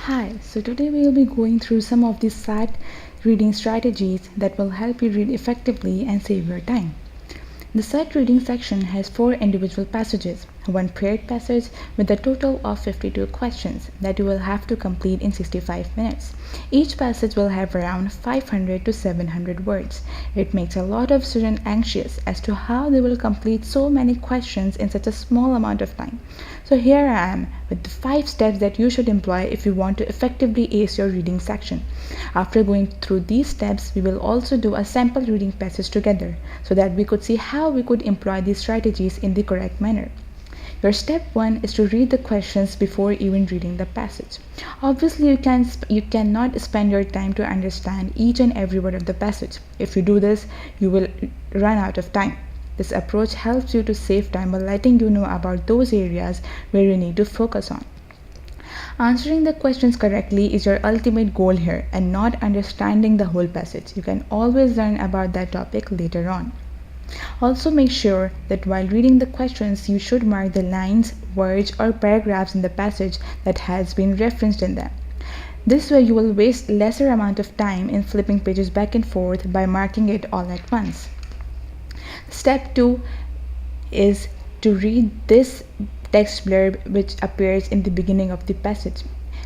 Hi, so today we will be going through some of the sight reading strategies that will help you read effectively and save your time. The sight reading section has 4 individual passages, one paired passage with a total of 52 questions that you will have to complete in 65 minutes. Each passage will have around 500 to 700 words. It makes a lot of students anxious as to how they will complete so many questions in such a small amount of time. So here I am with the 5 steps that you should employ if you want to effectively ace your reading section. After going through these steps, we will also do a sample reading passage together so that we could see how we could employ these strategies in the correct manner. Your step 1 is to read the questions before even reading the passage. Obviously, you cannot spend your time to understand each and every word of the passage. If you do this, you will run out of time. This approach helps you to save time by letting you know about those areas where you need to focus on. Answering the questions correctly is your ultimate goal here, and not understanding the whole passage. You can always learn about that topic later on. Also make sure that while reading the questions, you should mark the lines, words, or paragraphs in the passage that has been referenced in them. This way you will waste lesser amount of time in flipping pages back and forth by marking it all at once. Step 2 is to read this text blurb which appears in the beginning of the passage,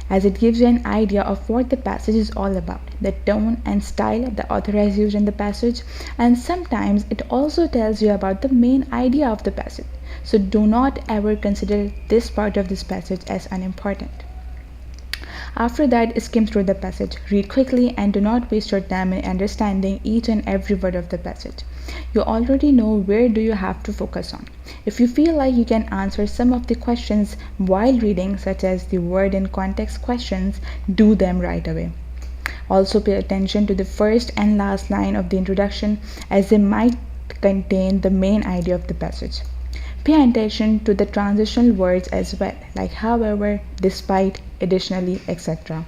as it gives you an idea of what the passage is all about, the tone and style the author has used in the passage, and sometimes it also tells you about the main idea of the passage. So do not ever consider this part of this passage as unimportant. After that, skim through the passage, read quickly, and do not waste your time in understanding each and every word of the passage. You already know where do you have to focus on. If you feel like you can answer some of the questions while reading, such as the word and context questions, do them right away. Also pay attention to the first and last line of the introduction, as they might contain the main idea of the passage. Pay attention to the transitional words as well, like however, despite, additionally, etc.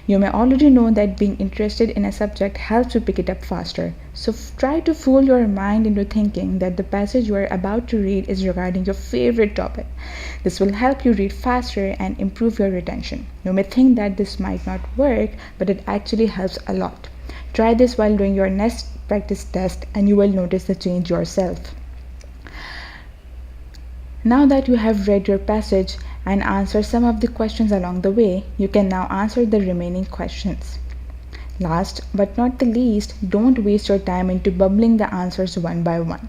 You may already know that being interested in a subject helps you pick it up faster. So try to fool your mind into thinking that the passage you are about to read is regarding your favorite topic. This will help you read faster and improve your retention. You may think that this might not work, but it actually helps a lot. Try this while doing your next practice test and you will notice the change yourself. Now that you have read your passage and answered some of the questions along the way, you can now answer the remaining questions. Last but not the least, don't waste your time into bubbling the answers one by one.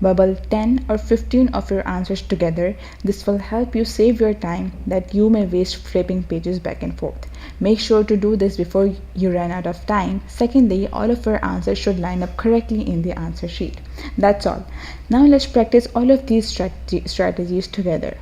Bubble 10 or 15 of your answers together. This will help you save your time that you may waste flipping pages back and forth. Make sure to do this before you run out of time. Secondly, all of your answers should line up correctly in the answer sheet. That's all. Now let's practice all of these strategies together.